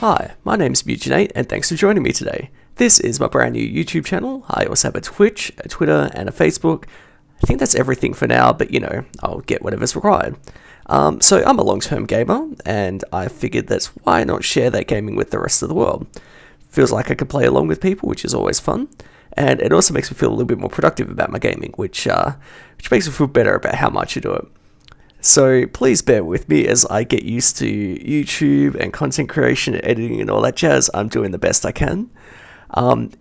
Hi, my name's Mutinate, and thanks for joining me today. This is my brand new YouTube channel. I also have a Twitch, a Twitter, and a Facebook. I think that's everything for now, but I'll get whatever's required. So I'm a long-term gamer, and I figured that's why not share that gaming with the rest of the world. Feels like I can play along with people, which is always fun, and it also makes me feel a little bit more productive about my gaming, which makes me feel better about how much I do it. So please bear with me as I get used to YouTube and content creation and editing and all that jazz. I'm doing the best I can.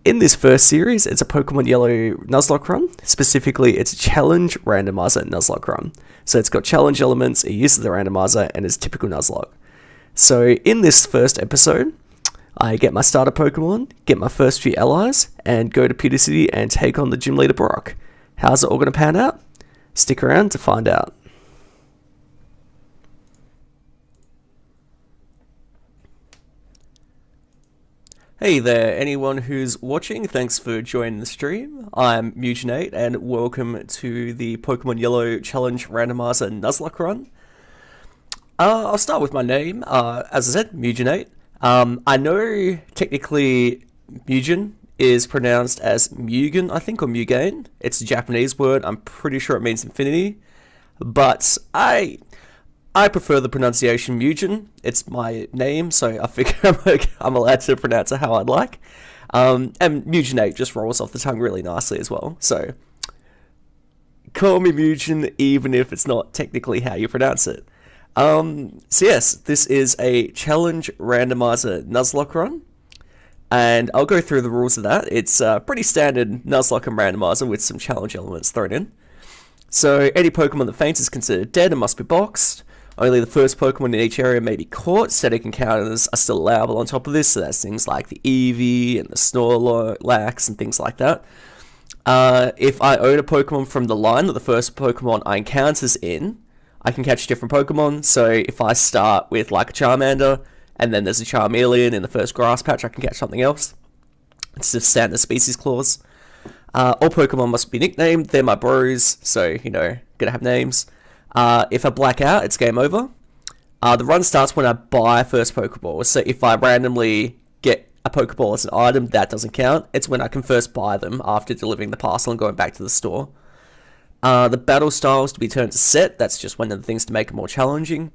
In this first series, it's a Pokémon Yellow Nuzlocke run. Specifically, it's a Challenge Randomizer Nuzlocke run. So it's got challenge elements, it uses the randomizer, and it's typical Nuzlocke. So in this first episode, I get my starter Pokemon, get my first few allies, and go to Pewter City and take on the gym leader Brock. How's it all going to pan out? Stick around to find out. Hey there, anyone who's watching, thanks for joining the stream. I'm Mutinate, and welcome to the Pokemon Yellow Challenge Randomizer Nuzlocke run. I'll start with my name, as I said, Mutinate. I know technically Mugen is pronounced as Mugen, I think, or Mugen. It's a Japanese word, I'm pretty sure it means infinity, but I prefer the pronunciation Mugen. It's my name, so I figure I'm allowed to pronounce it how I'd like. And Muginate just rolls off the tongue really nicely as well. So call me Mugen, even if it's not technically how you pronounce it. So yes, this is a Challenge Randomizer Nuzlocke run. And I'll go through the rules of that. It's a pretty standard Nuzlocke and Randomizer with some challenge elements thrown in. So any Pokemon that faints is considered dead and must be boxed. Only the first Pokemon in each area may be caught. Static encounters are still allowable on top of this, so that's things like the Eevee and the Snorlax and things like that. If I own a Pokemon from the line that the first Pokemon I encounter's in, I can catch different Pokemon. So if I start with like a Charmander, and then there's a Charmeleon in the first grass patch, I can catch something else. It's the standard species clause. All Pokemon must be nicknamed. They're my bros, so, gotta have names. If I black out, it's game over. The run starts when I buy a first Pokeball. So if I randomly get a Pokeball as an item, that doesn't count. It's when I can first buy them after delivering the parcel and going back to the store. The battle styles to be turned to set. That's just one of the things to make it more challenging.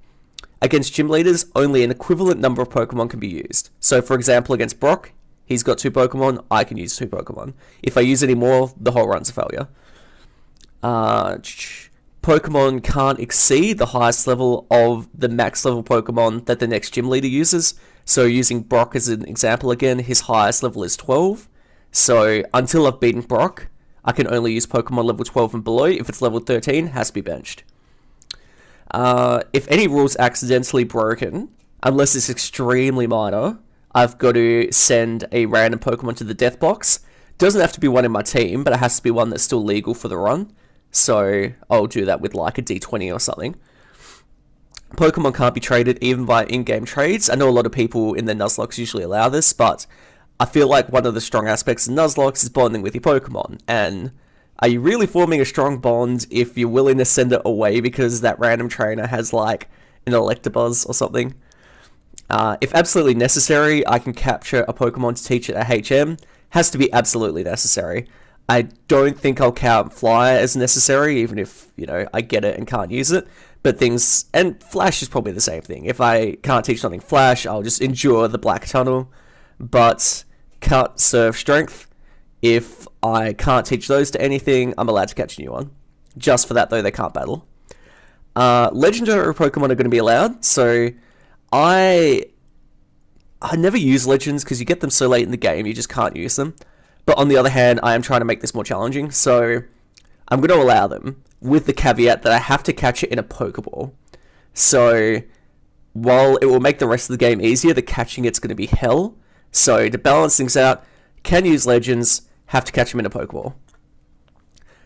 Against gym leaders, only an equivalent number of Pokemon can be used. So for example, against Brock, he's got 2 Pokemon, I can use 2 Pokemon. If I use any more, the whole run's a failure. Pokemon can't exceed the highest level of the max level Pokemon that the next gym leader uses. So using Brock as an example again, his highest level is 12. So until I've beaten Brock, I can only use Pokemon level 12 and below. If it's level 13, it has to be benched. If any rule's accidentally broken, unless it's extremely minor, I've got to send a random Pokemon to the death box. Doesn't have to be one in my team, but it has to be one that's still legal for the run. So I'll do that with like a D20 or something. Pokemon can't be traded even by in-game trades. I know a lot of people in their Nuzlockes usually allow this, but I feel like one of the strong aspects of Nuzlockes is bonding with your Pokemon. And are you really forming a strong bond if you're willing to send it away because that random trainer has like an Electabuzz or something? If absolutely necessary, I can capture a Pokemon to teach it a HM. Has to be absolutely necessary. I don't think I'll count Fly as necessary, even if, I get it and can't use it. But and Flash is probably the same thing. If I can't teach something Flash, I'll just endure the Black Tunnel. But Cut, Surf, Strength, if I can't teach those to anything, I'm allowed to catch a new one. Just for that, though, they can't battle. Legendary Pokemon are going to be allowed, so I never use Legends because you get them so late in the game, you just can't use them. But on the other hand, I am trying to make this more challenging, so I'm going to allow them, with the caveat that I have to catch it in a Pokeball. So while it will make the rest of the game easier, the catching it's going to be hell. So to balance things out, can use Legends, have to catch them in a Pokeball.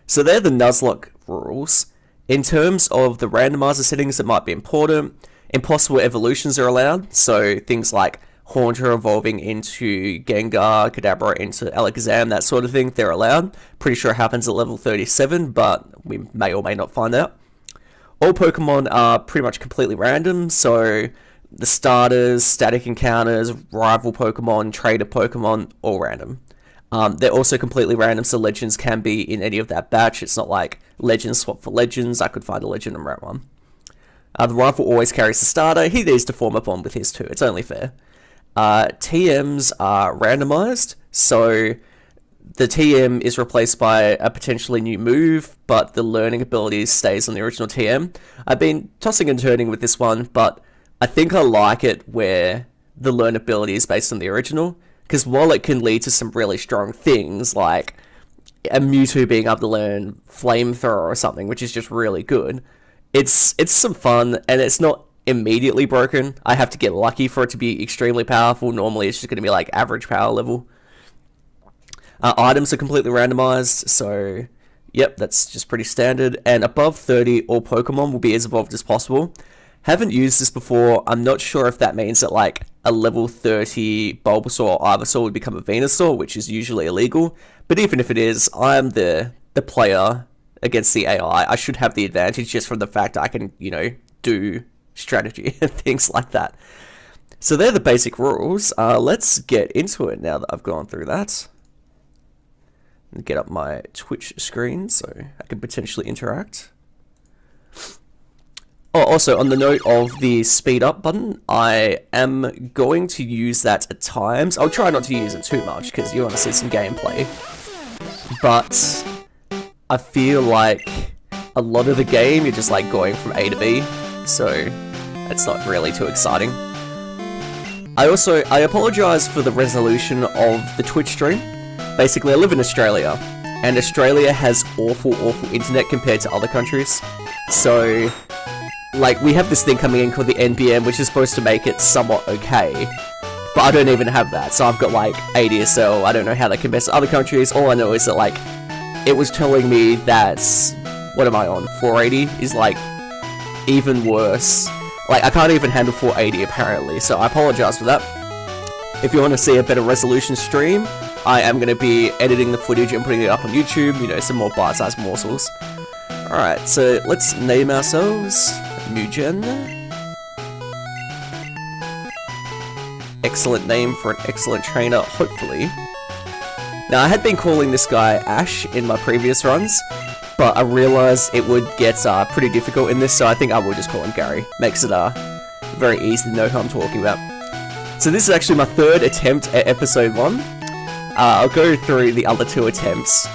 So they're the Nuzlocke rules. In terms of the randomizer settings that might be important, impossible evolutions are allowed, so things like Haunter evolving into Gengar, Kadabra into Alakazam, that sort of thing, they're allowed. Pretty sure it happens at level 37, but we may or may not find out. All Pokemon are pretty much completely random, so The starters, static encounters, rival Pokemon, trader Pokemon, all random. They're also completely random, so legends can be in any of that batch. It's not like legends swap for legends. I could find a legend and rare one. The rival always carries the starter. He needs to form a bond with his too. It's only fair. TMs are randomized, so the TM is replaced by a potentially new move, but the learning ability stays on the original TM. I've been tossing and turning with this one, but I think I like it where the learn ability is based on the original, because while it can lead to some really strong things, like a Mewtwo being able to learn Flamethrower or something, which is just really good, it's some fun, and it's not immediately broken. I have to get lucky for it to be extremely powerful. Normally it's just going to be like average power level. Items are completely randomized, so yep, that's just pretty standard. And above 30, all Pokemon will be as evolved as possible. Haven't used this before. I'm not sure if that means that like a level 30 Bulbasaur or Ivysaur would become a Venusaur, which is usually illegal. But even if it is, I'm the player against the AI. I should have the advantage just from the fact I can, you know, do strategy and things like that. So they're the basic rules. Let's get into it now that I've gone through that. Get up my Twitch screen so I can potentially interact. Oh, also, on the note of the speed up button, I am going to use that at times. I'll try not to use it too much because you want to see some gameplay. But I feel like a lot of the game you're just like going from A to B, so it's not really too exciting. I apologize for the resolution of the Twitch stream. Basically, I live in Australia, and Australia has awful internet compared to other countries. So, like, we have this thing coming in called the NBN, which is supposed to make it somewhat okay. But I don't even have that, so I've got, like, ADSL. I don't know how that compares to other countries. All I know is that, like, it was telling me that, what am I on? 480 is, like, even worse. Like, I can't even handle 480, apparently, so I apologize for that. If you want to see a better resolution stream, I am going to be editing the footage and putting it up on YouTube, you know, some more bite-sized morsels. Alright, so let's name ourselves Mugen. Excellent name for an excellent trainer, hopefully. Now, I had been calling this guy Ash in my previous runs, but I realized it would get pretty difficult in this, so I think I will just call him Gary. Makes it very easy to know who I'm talking about. So this is actually my third attempt at episode 1. I'll go through the other 2 attempts.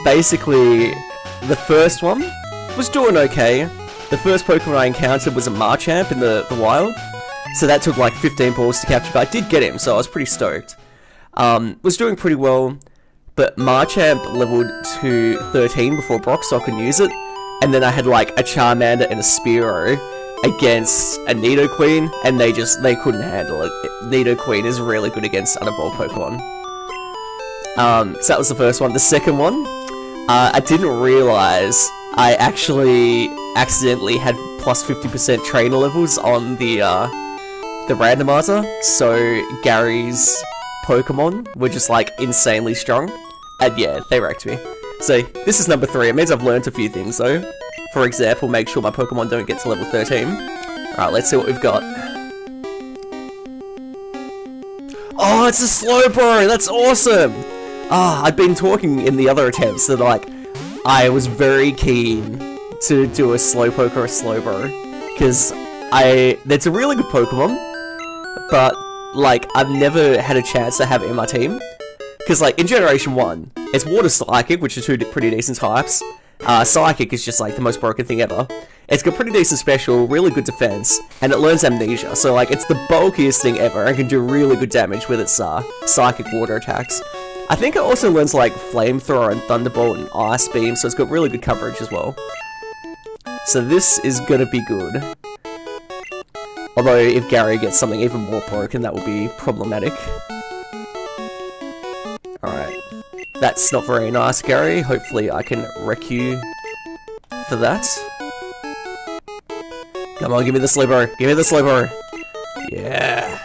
Basically, the first one was doing okay. The first Pokemon I encountered was a Marchamp in the wild, so that took like 15 balls to capture, but I did get him, so I was pretty stoked. Was doing pretty well, but Marchamp leveled to 13 before Brock, so I couldn't use it, and then I had like a Charmander and a Spearow against a Nidoqueen, and they couldn't handle it. Nidoqueen is really good against unevolved Pokemon. So that was the first one. The second one, I didn't realize I actually accidentally had plus 50% trainer levels on the randomizer, so Gary's Pokemon were just like insanely strong, and yeah, they wrecked me. So this is number 3. It means I've learned a few things though. For example, make sure my Pokemon don't get to level 13. Alright, let's see what we've got. Oh, it's a Slowbro! That's awesome! I'd been talking in the other attempts that, like, I was very keen to do a Slowpoke or a Slowbro, because that's a really good Pokemon, but, like, I've never had a chance to have it in my team, because, like, in Generation 1, it's Water Psychic, which are 2 pretty decent types. Psychic is just, like, the most broken thing ever. It's got pretty decent special, really good defense, and it learns Amnesia, so, like, it's the bulkiest thing ever, and can do really good damage with its, Psychic Water attacks. I think it also learns like Flamethrower and Thunderbolt and Ice Beam, so it's got really good coverage as well. So this is gonna be good. Although if Gary gets something even more broken, that will be problematic. Alright. That's not very nice, Gary. Hopefully I can wreck you for that. Come on, give me the Slowbro. Give me the Slowbro. Yeah.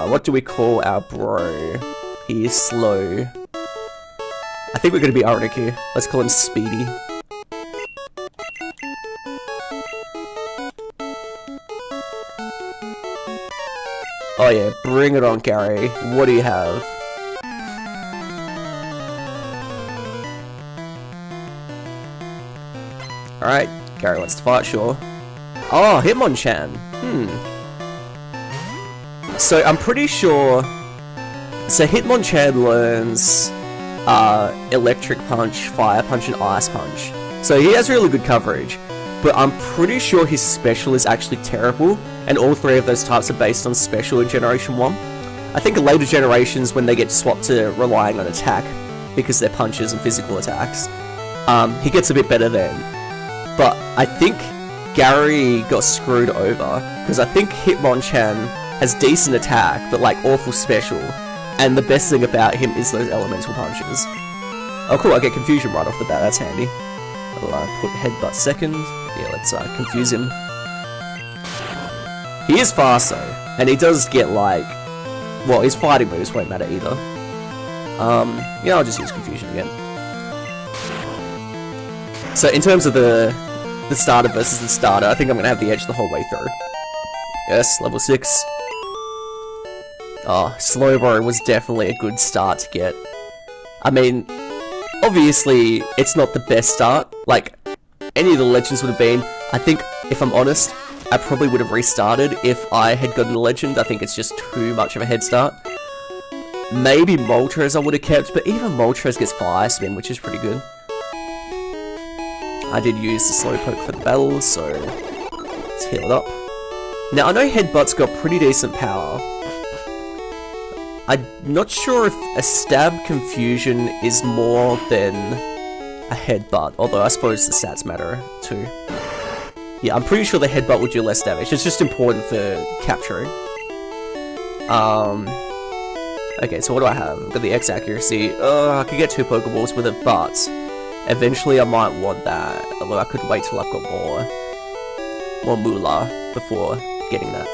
What do we call our bro? He is slow. I think we're gonna be Arctic here. Let's call him Speedy. Oh yeah, bring it on, Gary. What do you have? Alright, Gary wants to fight, sure. Oh, Hitmonchan. So I'm pretty sure... So Hitmonchan learns Electric Punch, Fire Punch, and Ice Punch. So he has really good coverage. But I'm pretty sure his special is actually terrible, and all three of those types are based on special in Generation 1. I think later generations, when they get swapped to relying on attack, because they're punches and physical attacks, he gets a bit better then. But I think Gary got screwed over, because I think Hitmonchan has decent attack, but like awful special, and the best thing about him is those elemental punches. Oh cool, I get Confusion right off the bat, that's handy. I'll put Headbutt second. Yeah, let's confuse him. He is fast though, and he does get like... Well, his fighting moves won't matter either. Yeah, I'll just use Confusion again. So in terms of the starter versus the starter, I think I'm going to have the edge the whole way through. Yes, level 6. Oh, Slowbro was definitely a good start to get. I mean, obviously, it's not the best start. Like, any of the legends would have been. I think, if I'm honest, I probably would have restarted if I had gotten a legend. I think it's just too much of a head start. Maybe Moltres I would have kept, but even Moltres gets Fire Spin, which is pretty good. I did use the Slowpoke for the battle, so let's heal it up. Now, I know Headbutt's got pretty decent power. I'm not sure if a Stab Confusion is more than a Headbutt, although I suppose the stats matter too. Yeah, I'm pretty sure the Headbutt would do less damage. It's just important for capturing. Okay, so what do I have? I've got the X accuracy. I could get 2 Pokeballs with it, but eventually I might want that. Although I could wait till I've got more moolah before getting that.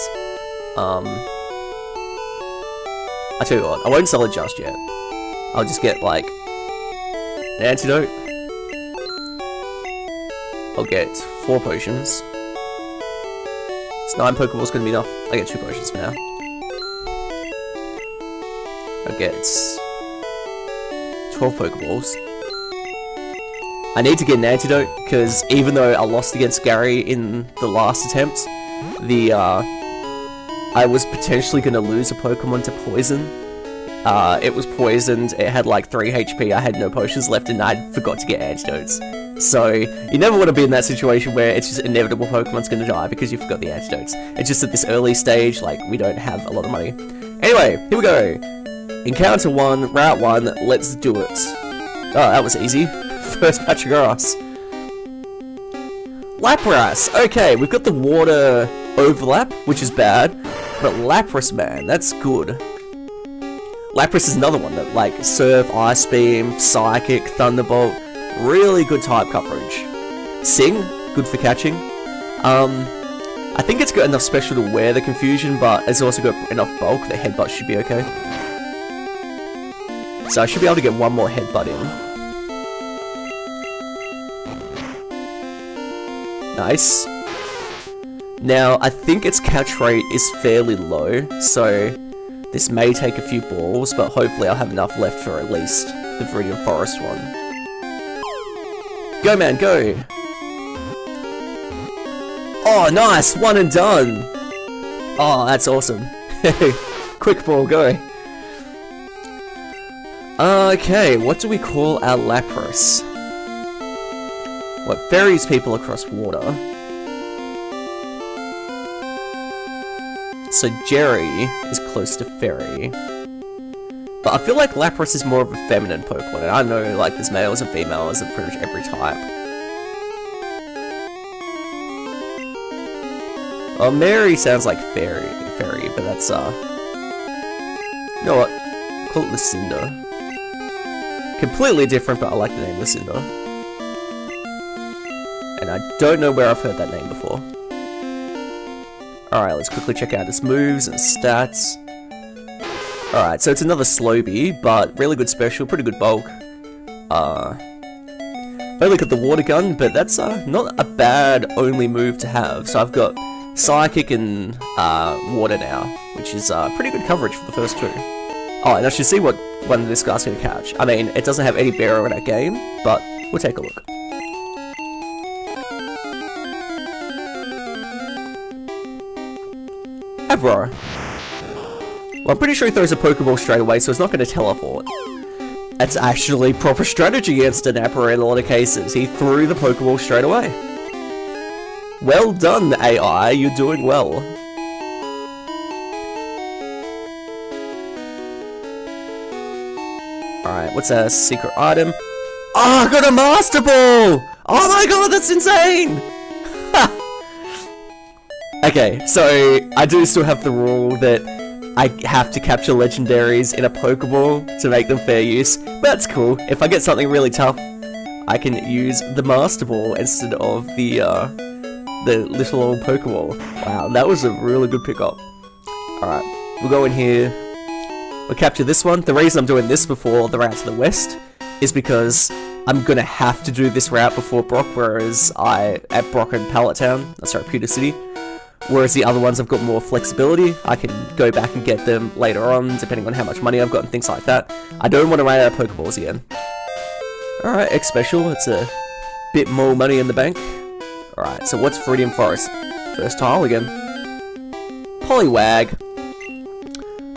I tell you what, I won't sell it just yet. I'll just get like an antidote. I'll get 4 potions. It's 9 Pokeballs gonna be enough. I get 2 potions for now. I'll get 12 Pokeballs. I need to get an antidote, because even though I lost against Gary in the last attempt, I was potentially going to lose a Pokemon to poison. It was poisoned, it had like 3 HP, I had no potions left, and I forgot to get antidotes. So, you never want to be in that situation where it's just inevitable Pokemon's going to die because you forgot the antidotes. It's just at this early stage, like, we don't have a lot of money. Anyway, here we go. Encounter 1, Route 1, let's do it. Oh, that was easy. First patch of grass. Lapras! Okay, we've got the water overlap, which is bad, but Lapras, man, that's good. Lapras is another one that, like, Surf, Ice Beam, Psychic, Thunderbolt, really good type coverage. Sing, good for catching. I think it's got enough special to wear the Confusion, but it's also got enough bulk that Headbutt should be okay. So I should be able to get one more Headbutt in. Nice. Now, I think its catch rate is fairly low, so this may take a few balls, but hopefully I'll have enough left for at least the Viridian Forest one. Go, man, go! Oh, nice! One and done! Oh, that's awesome. Quick ball, go! Okay, what do we call our Lapras? What ferries people across water? So Jerry is close to Fairy. But I feel like Lapras is more of a feminine Pokemon, and I know like there's males and females of pretty much every type. Oh, Mary sounds like fairy, but that's you know what? Call it Lucinda. Completely different, but I like the name Lucinda. And I don't know where I've heard that name before. Alright, let's quickly check out its moves and stats. Alright, so it's another Slowbee, but really good special, pretty good bulk. Only got the water gun, but that's not a bad only move to have. So I've got Psychic and Water now, which is pretty good coverage for the first two. Oh, and I should see what one this guy's going to catch. I mean, it doesn't have any bearer in our game, but we'll take a look. Abra. Well, I'm pretty sure he throws a Pokeball straight away, so it's not going to teleport. That's actually proper strategy against an Abra in a lot of cases. He threw the Pokeball straight away. Well done, AI. You're doing well. Alright, what's our secret item? Oh, I got a Master Ball! Oh my god, that's insane! Okay, so I do still have the rule that I have to capture legendaries in a Pokeball to make them fair use. But that's cool. If I get something really tough, I can use the Master Ball instead of the little old Pokeball. Wow, that was a really good pickup. Alright, we'll go in here. We'll capture this one. The reason I'm doing this before the route to the west is because I'm gonna have to do this route before Brock, whereas at Brock and Pallet Town, sorry, Pewter City. Whereas the other ones I've got more flexibility. I can go back and get them later on, depending on how much money I've got and things like that. I don't want to run out of Pokeballs again. Alright, X Special, it's a bit more money in the bank. Alright, so what's Viridian Forest? First tile again. Poliwag.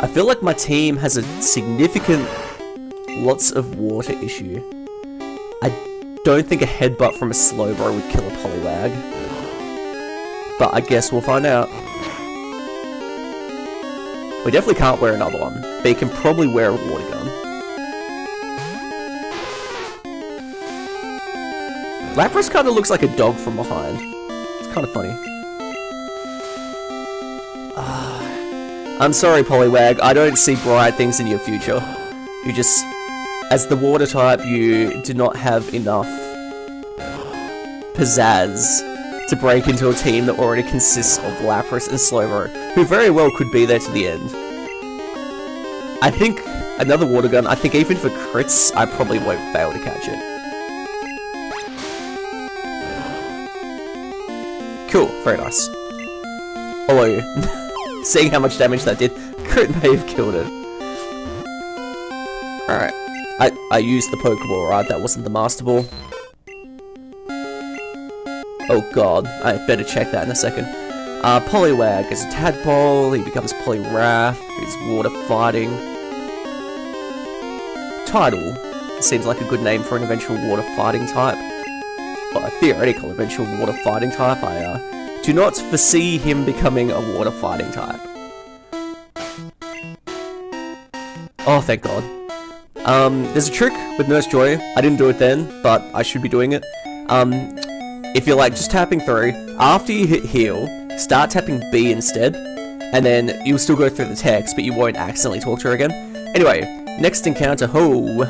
I feel like my team has a significant lots of water issue. I don't think a headbutt from a Slowbro would kill a Poliwag. But I guess we'll find out. We definitely can't wear another one, but you can probably wear a water gun. Lapras kind of looks like a dog from behind. It's kind of funny. I'm sorry, Poliwag, I don't see bright things in your future. You just, as the water type, you do not have enough pizzazz to break into a team that already consists of Lapras and Slowbro, who very well could be there to the end. I think another water gun, I think even for crits, I probably won't fail to catch it. Cool, very nice. Although, seeing how much damage that did, crit may have killed it. Alright, I used the Pokeball, right? That wasn't the Master Ball. Oh god, I better check that in a second. Poliwag is a Tadpole, he becomes Poliwrath, he's water fighting. Tidal seems like a good name for an eventual water fighting type. Well, a theoretical eventual water fighting type. I do not foresee him becoming a water fighting type. Oh, thank god. There's a trick with Nurse Joy. I didn't do it then, but I should be doing it. If you're like just tapping through, after you hit heal, start tapping B instead, and then you'll still go through the text, but you won't accidentally talk to her again. Anyway, next encounter, ho!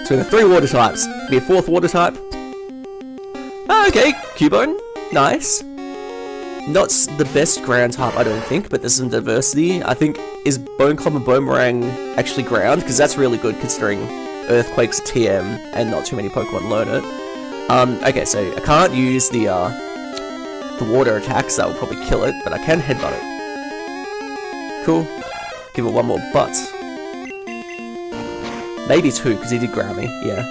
So we have 3 water types. Be a 4th water type. Oh, okay, Cubone, nice. Not the best ground type, I don't think, but there's some diversity. I think, is Bone Club and Boomerang actually ground? Because that's really good considering Earthquake's TM, and not too many Pokemon learn it. Okay, so I can't use the water attacks, that will probably kill it, but I can headbutt it. Cool. Give it one more butt. Maybe 2, because he did grab me, yeah.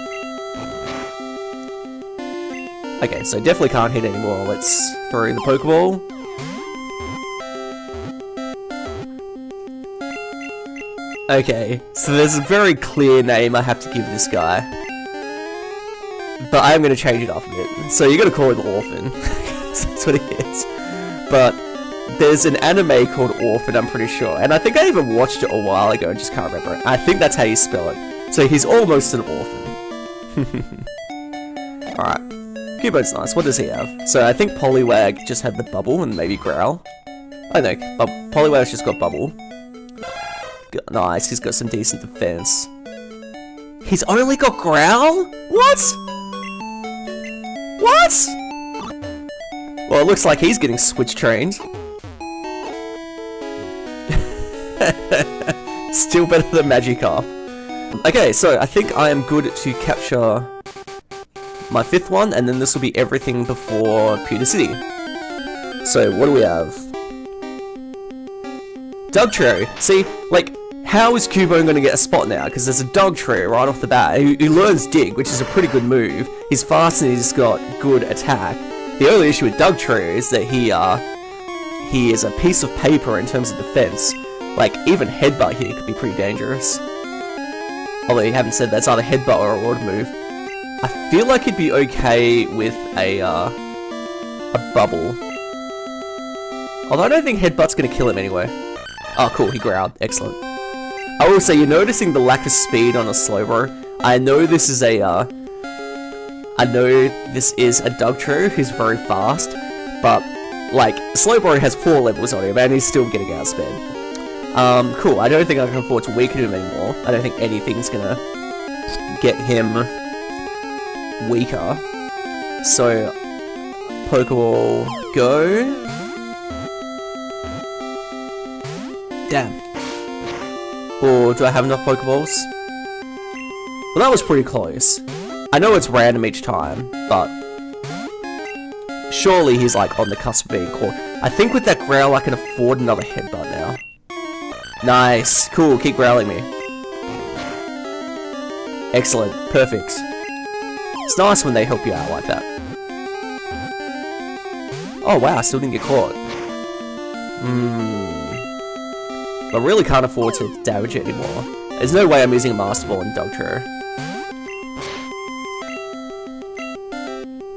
Okay, so definitely can't hit anymore. Let's throw the Pokeball. Okay, so there's a very clear name I have to give this guy. But I am going to change it up a bit. So you're going to call him Orphan. That's what he is. But there's an anime called Orphan, I'm pretty sure. And I think I even watched it a while ago and just can't remember it. I think that's how you spell it. So he's almost an orphan. Alright. Cubode's nice. What does he have? So I think Poliwag just had the bubble and maybe Growl. I think Poliwag's just got bubble. Nice, he's got some decent defense. He's only got Growl? What? What? Well, it looks like he's getting switch trained. Still better than Magikarp. Okay, so I think I am good to capture my 5th one, and then this will be everything before Pewter City. So, what do we have? Dugtrio. See, like, how is Cubone going to get a spot now? Because there's a Dugtrio right off the bat. He learns Dig, which is a pretty good move. He's fast and he's got good attack. The only issue with Dugtrio is that he is a piece of paper in terms of defense. Like, even Headbutt here could be pretty dangerous. Although you haven't said that's either Headbutt or a Water move. I feel like he'd be okay with a Bubble. Although I don't think Headbutt's going to kill him anyway. Oh, cool, he growled. Excellent. I will say, you're noticing the lack of speed on a Slowbro. I know this is a Dugtrio who's very fast, but, like, Slowbro has 4 levels on him, and he's still getting outsped. Cool, I don't think I can afford to weaken him anymore. I don't think anything's gonna get him weaker. So, Pokeball, go. Damn. Or do I have enough Pokeballs? Well, that was pretty close. I know it's random each time, but surely he's like on the cusp of being caught. I think with that growl I can afford another Headbutt now. Nice. Cool, keep growling me. Excellent. Perfect. It's nice when they help you out like that. Oh wow, I still didn't get caught. I really can't afford to damage it anymore. There's no way I'm using a Master Ball in Dugtrio.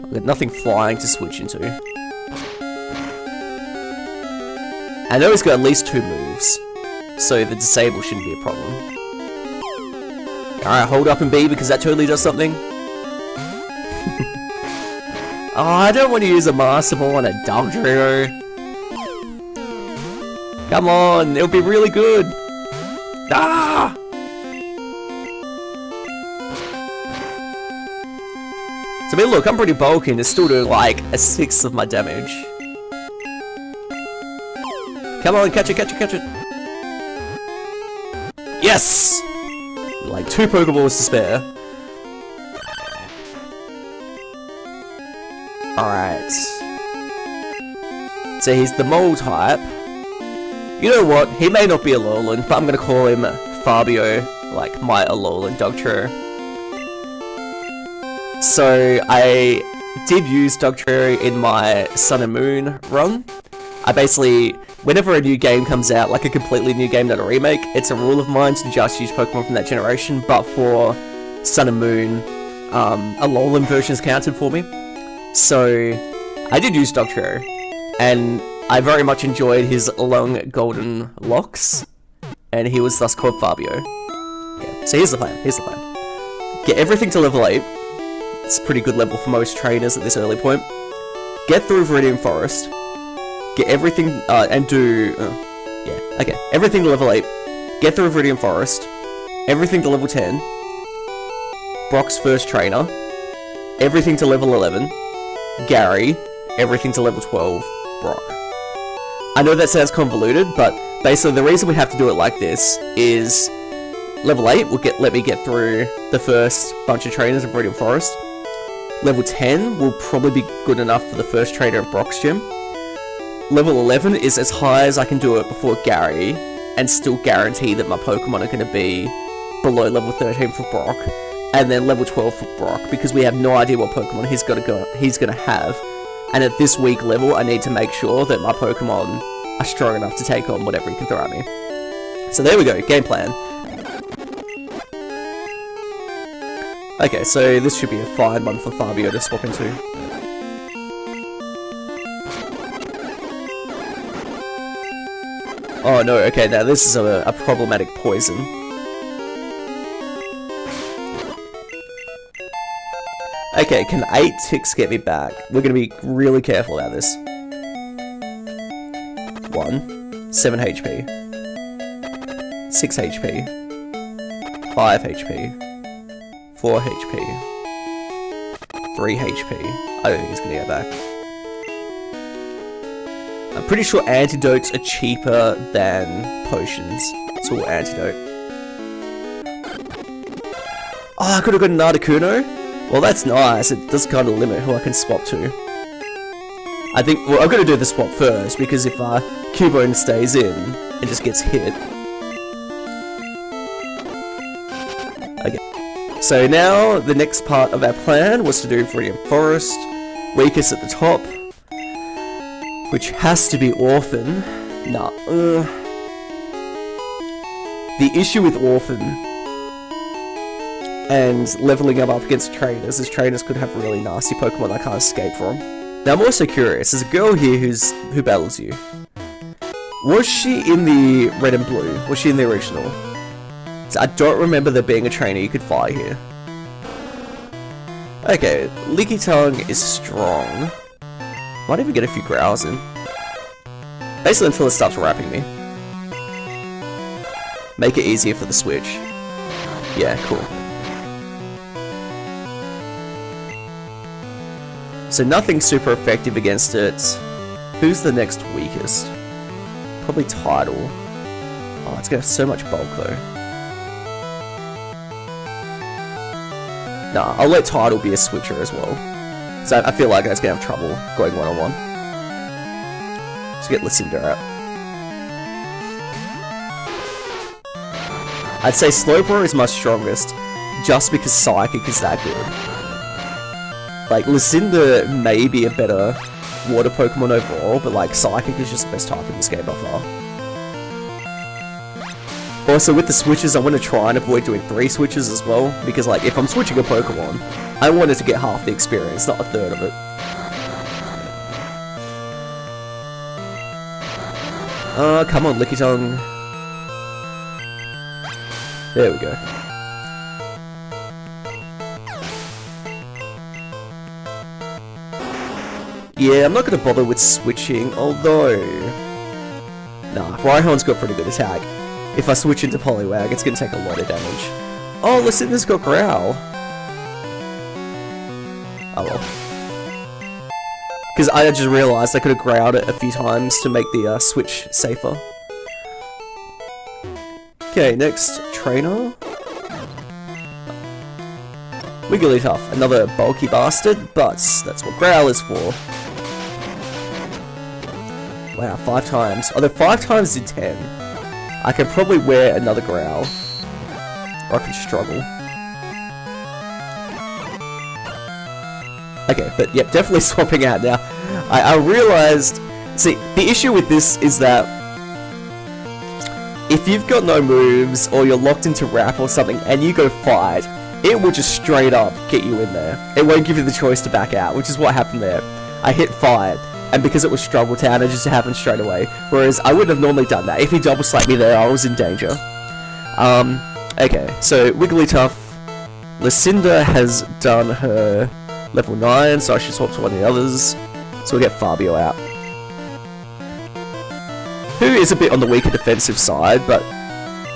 I've got nothing flying to switch into. I know he's got at least 2 moves, so the disable shouldn't be a problem. Alright, hold up and B because that totally does something. Oh, I don't want to use a Master Ball on a Dugtrio. Come on, it'll be really good. Ah! So, I mean, look, I'm pretty bulky and it's still doing like a 1/6 of my damage. Come on, catch it, catch it, catch it. Yes! Like 2 Pokeballs to spare. Alright. So he's the Mole type. You know what? He may not be a Alolan, but I'm gonna call him Fabio, like my Alolan Dugtrio. So I did use Dugtrio in my Sun and Moon run. I basically, whenever a new game comes out, like a completely new game, not a remake, it's a rule of mine to just use Pokemon from that generation, but for Sun and Moon, Alolan versions counted for me. So I did use Dugtrio, and I very much enjoyed his long golden locks, and he was thus called Fabio. Okay, so here's the plan, Get everything to level 8. It's a pretty good level for most trainers at this early point. Get through Viridian Forest. Get everything, and do... everything to level 8. Get through Viridian Forest. Everything to level 10. Brock's first trainer. Everything to level 11. Gary. Everything to level 12. Brock. I know that sounds convoluted, but basically the reason we have to do it like this is level 8 will let me get through the first bunch of trainers in Viridian Forest. Level 10 will probably be good enough for the first trainer of Brock's gym. Level 11 is as high as I can do it before Gary, and still guarantee that my Pokemon are going to be below level 13 for Brock, and then level 12 for Brock, because we have no idea what Pokemon he's going to have. And at this weak level, I need to make sure that my Pokemon are strong enough to take on whatever he can throw at me. So there we go, game plan. Okay, so this should be a fine one for Fabio to swap into. Oh no, okay, now this is a problematic poison. Okay, can 8 ticks get me back? We're gonna be really careful about this. 1, 7 HP. 6 HP. 5 HP. 4 HP. 3 HP. I don't think he's gonna get back. I'm pretty sure antidotes are cheaper than potions. So we'll antidote. Oh, I could have got an Articuno. Well, that's nice. It does kind of limit who I can swap to. I think, well, I'm going to do the swap first, because if Cubone stays in and just gets hit. Okay. So now, the next part of our plan was to do Viridian Forest. Weakest at the top. Which has to be Orphan. Nah. The issue with Orphan and leveling them up against trainers is trainers could have really nasty Pokemon I can't escape from. Now I'm also curious, there's a girl here who battles you. Was she in the red and blue? Was she in the original? So I don't remember there being a trainer you could fight here. Okay, Leaky Tongue is strong. Might even get a few growls in. Basically until it stops wrapping me. Make it easier for the switch. Yeah, cool. So nothing super effective against it. Who's the next weakest? Probably Tidal. Oh, it's gonna have so much bulk though. Nah, I'll let Tidal be a switcher as well. So I feel like that's gonna have trouble going one-on-one. Let's get Lucinda out. I'd say Slowbro is my strongest, just because Psychic is that good. Like, Lucinda may be a better water Pokemon overall, but like, Psychic is just the best type in this game by far. Also, with the switches, I want to try and avoid doing 3 switches as well, because like, if I'm switching a Pokemon, I want it to get half the experience, not a third of it. Come on, Licky Tongue. There we go. Yeah, I'm not going to bother with switching, although... Nah, Rhyhorn's got pretty good attack. If I switch into Poliwag, it's going to take a lot of damage. Oh, Lucinda's got Growl. Oh well. Because I just realised I could have growled it a few times to make the switch safer. Okay, next, Trainer. Wigglytuff, another bulky bastard, but that's what Growl is for. Wow, 5 times. Although 5 times did 10. I can probably wear another Growl. Or I could struggle. Okay, but yep, definitely swapping out now. I realized... See, the issue with this is that if you've got no moves, or you're locked into Wrap or something, and you go fight, it will just straight up get you in there. It won't give you the choice to back out, which is what happened there. I hit fight, and because it was Struggle Town, it just happened straight away. Whereas I wouldn't have normally done that. If he double slapped me there, I was in danger. Okay, so Wigglytuff. Lucinda has done her level 9, so I should swap to one of the others. So we'll get Fabio out. Who is a bit on the weaker defensive side, but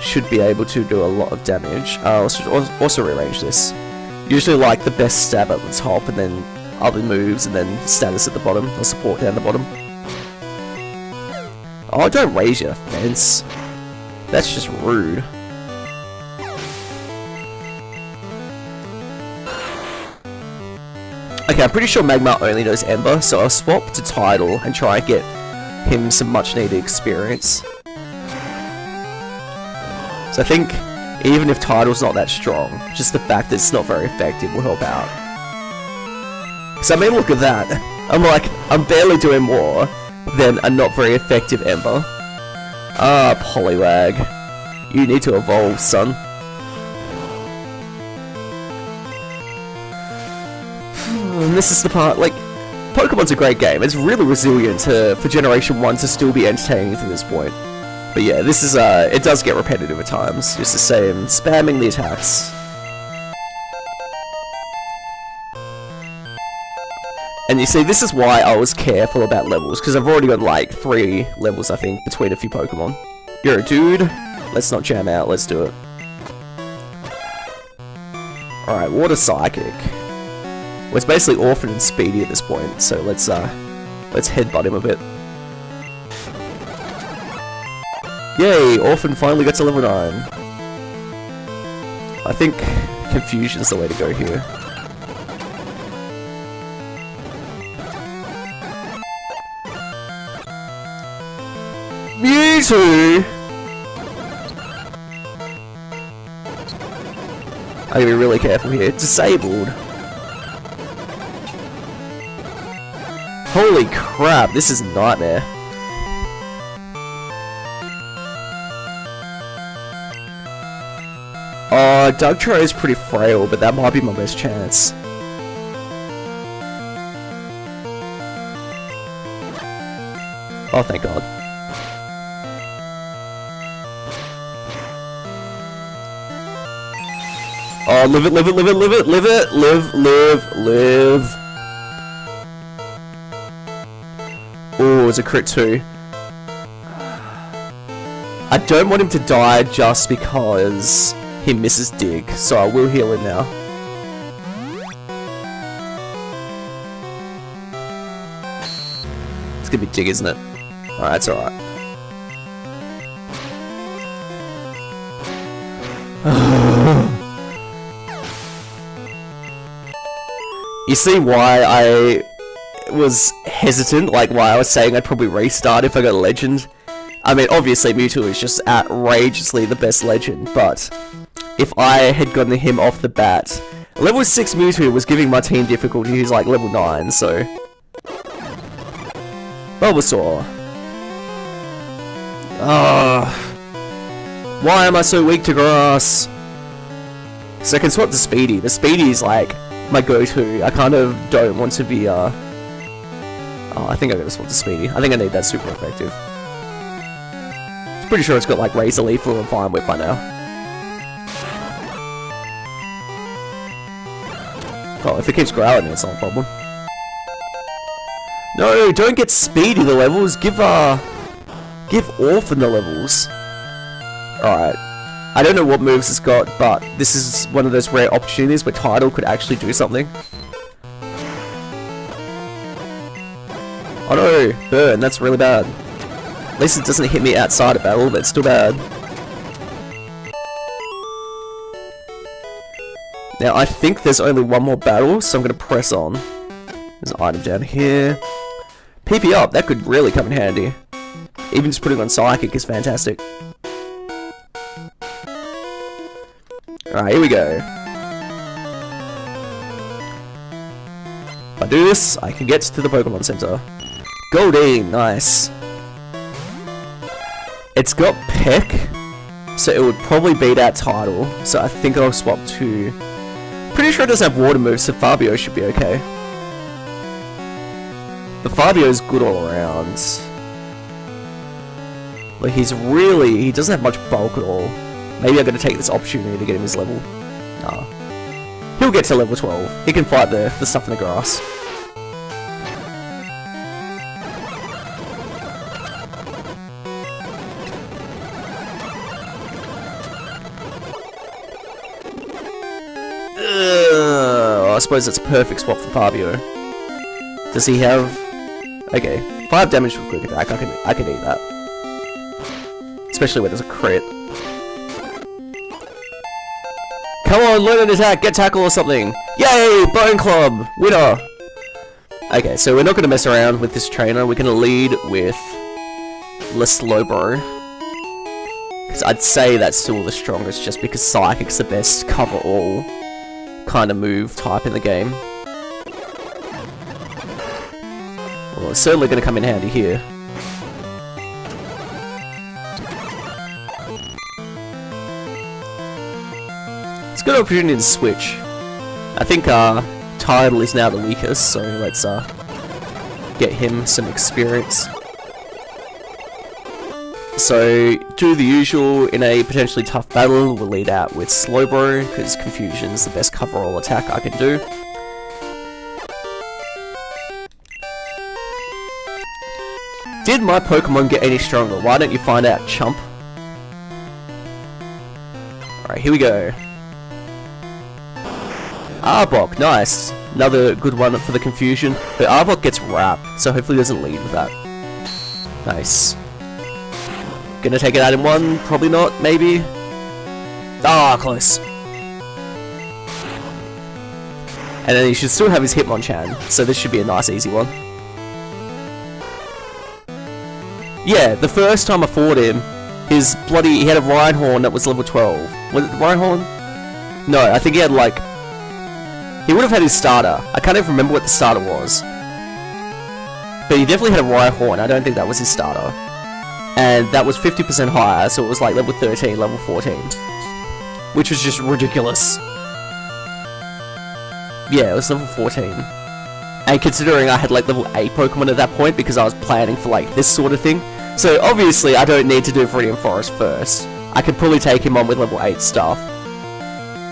should be able to do a lot of damage. Let's also rearrange this. Usually like the best stab at the top, and then other moves, and then status at the bottom, or support down the bottom. Oh, don't raise your defense. That's just rude. Okay, I'm pretty sure Magmar only knows Ember, so I'll swap to Tidal and try and get him some much needed experience. So I think, even if Tidal's not that strong, just the fact that it's not very effective will help out. So I mean, look at that. I'm barely doing more than a not very effective Ember. Ah, Poliwag. You need to evolve, son. And this is the part, like, Pokemon's a great game. It's really resilient for Generation 1 to still be entertaining to this point. But yeah, this is, it does get repetitive at times. Just the same, spamming the attacks. And you see, this is why I was careful about levels, because I've already got like 3 levels, I think, between a few Pokemon. You're a dude. Let's not jam out, let's do it. Alright, Water Psychic. Well, it's basically Orphan and Speedy at this point, so let's headbutt him a bit. Yay, Orphan finally got to level 9. I think Confusion's the way to go here. Mewtwo! I gotta be really careful here. Disabled. Holy crap, this is a nightmare. Dugtrio is pretty frail, but that might be my best chance. Oh, thank God. Oh, live it, live it, live it, live it, live it, live. Oh, it's a crit too. I don't want him to die just because he misses dig, so I will heal him now. It's gonna be dig, isn't it? Alright, it's alright. You see why I was hesitant, like why I was saying I'd probably restart if I got a legend? I mean, obviously Mewtwo is just outrageously the best legend, but if I had gotten him off the bat, level 6 Mewtwo was giving my team difficulty, he's like level 9, so... Bulbasaur. Why am I so weak to grass? So I can swap to Speedy. The Speedy is like my go-to. I kind of don't want to be Oh, I think I'm gonna swap to Speedy. I think I need that super effective. I'm pretty sure it's got like Razor Leaf or Vine Whip by now. Oh, if it keeps growling, it's not a problem. No, don't get Speedy the levels. Give Orphan the levels. Alright. I don't know what moves it's got, but this is one of those rare opportunities where Tidal could actually do something. Oh no, burn, that's really bad. At least it doesn't hit me outside of battle, but it's still bad. Now, I think there's only one more battle, so I'm going to press on. There's an item down here. PP up, that could really come in handy. Even just putting on Psychic is fantastic. Alright, here we go. If I do this, I can get to the Pokemon Center. Goldeen, nice. It's got Peck, so it would probably beat out Tidal, so I think I'll swap to... Pretty sure it doesn't have water moves, so Fabio should be okay. But Fabio's good all around. Like, he doesn't have much bulk at all. Maybe I'm gonna take this opportunity to get him his level. Nah. He'll get to level 12. He can fight the stuff in the grass. I suppose it's a perfect swap for Fabio. Does he have... Okay, 5 damage with quick attack, I can eat that. Especially when there's a crit. Come on, learn an attack, get tackle or something! Yay! Bone Club! Winner! Okay, so we're not going to mess around with this trainer, we're going to lead with Slowbro. Because I'd say that's still the strongest, just because Psychic's the best cover-all kind of move type in the game. Well, it's certainly going to come in handy here. It's a good opportunity to switch. I think Tidal is now the weakest, so let's get him some experience. So, do the usual in a potentially tough battle, we'll lead out with Slowbro, because Confusion's the best cover-all attack I can do. Did my Pokemon get any stronger? Why don't you find out, chump? Alright, here we go. Arbok, nice. Another good one for the Confusion. But Arbok gets Wrap, so hopefully he doesn't lead with that. Nice. Gonna take it out in one? Probably not, maybe? Ah, close. And then he should still have his Hitmonchan, so this should be a nice easy one. Yeah, the first time I fought him, he had a Rhyhorn that was level 12. Was it the Rhyhorn? No, I think he had like... He would have had his starter. I can't even remember what the starter was. But he definitely had a Rhyhorn. I don't think that was his starter. And that was 50% higher, so it was like level 13, level 14. Which was just ridiculous. Yeah, it was level 14. And considering I had like level 8 Pokemon at that point, because I was planning for like this sort of thing. So obviously I don't need to do Viridian Forest first. I could probably take him on with level 8 stuff.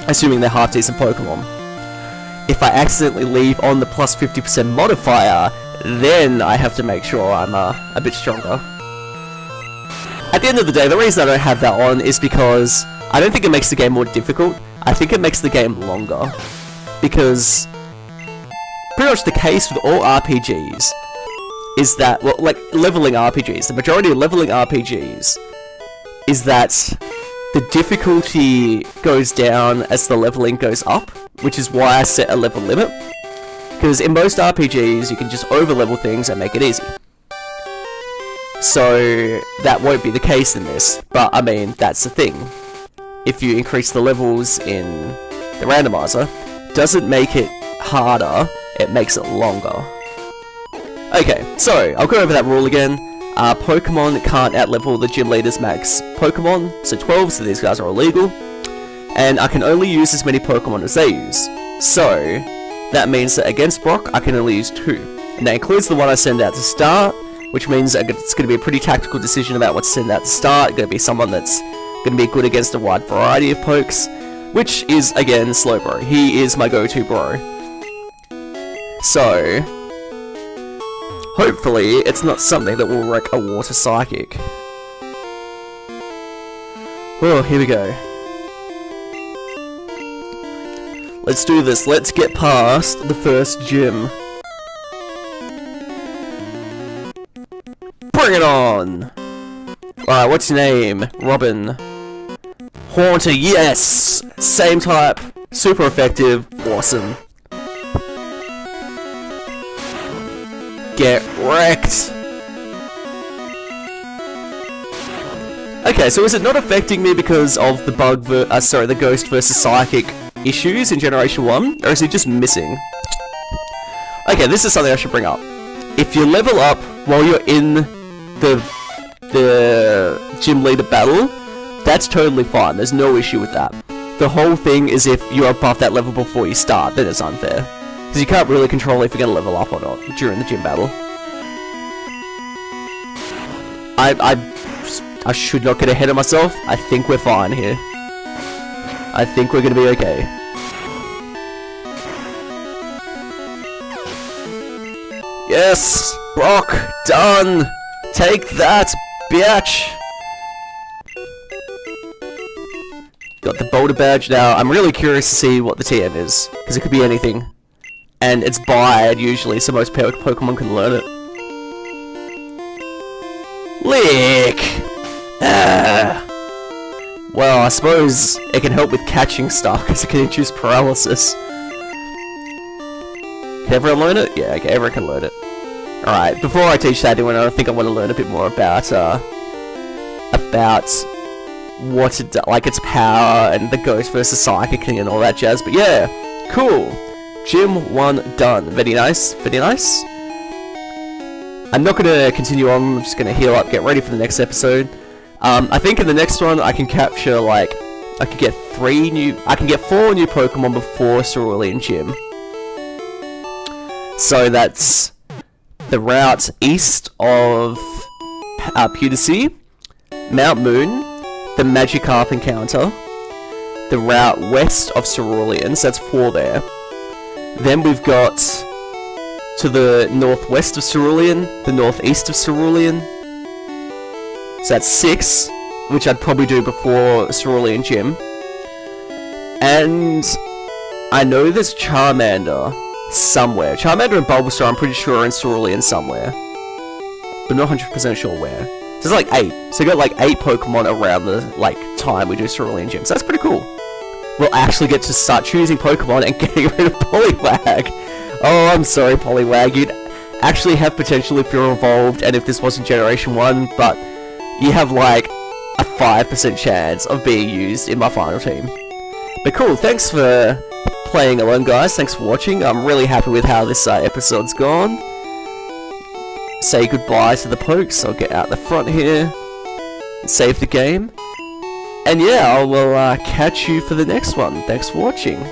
Assuming they're half decent Pokemon. If I accidentally leave on the plus 50% modifier, then I have to make sure I'm a bit stronger. At the end of the day, the reason I don't have that on is because I don't think it makes the game more difficult. I think it makes the game longer. Because pretty much the case with all RPGs is that, well, like leveling RPGs, the majority of leveling RPGs is that the difficulty goes down as the leveling goes up, which is why I set a level limit. Because in most RPGs, you can just over-level things and make it easy. So that won't be the case in this, but I mean, that's the thing. If you increase the levels in the randomizer, doesn't make it harder, it makes it longer. Okay, so I'll go over that rule again. Pokemon can't outlevel the gym leader's max Pokemon, so 12, so these guys are illegal. And I can only use as many Pokemon as they use. So, that means that against Brock, I can only use 2. And that includes the one I send out to start, which means it's going to be a pretty tactical decision about what to send out to start. It's going to be someone that's going to be good against a wide variety of pokes, which is, again, Slowbro. He is my go-to bro. So, hopefully, it's not something that will wreck a Water Psychic. Oh, here we go. Let's do this. Let's get past the first gym. Bring it on! Alright, what's your name? Robin. Haunter, yes! Same type. Super effective. Awesome. Get wrecked! Okay, so is it not affecting me because of the the Ghost versus Psychic issues in Generation 1? Or is it just missing? Okay, this is something I should bring up. If you level up while you're in the gym leader battle, that's totally fine. There's no issue with that. The whole thing is if you're above that level before you start, then it's unfair. Because you can't really control if you're going to level up or not during the gym battle. I should not get ahead of myself. I think we're fine here. I think we're going to be okay. Yes! Brock! Done! Take that, bitch! Got the Boulder Badge now. I'm really curious to see what the TM is, because it could be anything. And it's Bide, usually, so most Pokemon can learn it. Lick! Ah. Well, I suppose it can help with catching stuff, because it can induce paralysis. Can everyone learn it? Yeah, okay, everyone can learn it. Alright, before I teach that anyone, I think I want to learn a bit more about what it does, like its power and the Ghost versus Psychic and all that jazz. But yeah, cool. Gym 1 done. Very nice, very nice. I'm not going to continue on, I'm just going to heal up, get ready for the next episode. I think in the next one I can capture, like, I can get 4 new Pokemon before Cerulean Gym. So that's the route east of Pewter City, Mount Moon, the Magikarp encounter, the route west of Cerulean, so that's 4 there. Then we've got to the northwest of Cerulean, the northeast of Cerulean, so that's 6, which I'd probably do before Cerulean Gym. And I know there's Charmander somewhere. Charmander and Bulbasaur, I'm pretty sure, are in Cerulean somewhere, but not 100% sure where. So there's like 8. So you got like 8 Pokemon around the time we do Cerulean Gym. So that's pretty cool. We'll actually get to start choosing Pokemon and getting rid of Poliwag. Oh, I'm sorry, Poliwag. You'd actually have potential if you're evolved and if this wasn't Generation 1, but you have like a 5% chance of being used in my final team. But cool, thanks for playing along, guys. Thanks for watching. I'm really happy with how this episode's gone. Say goodbye to the pokes. I'll get out the front here and save the game. And yeah, I will catch you for the next one. Thanks for watching.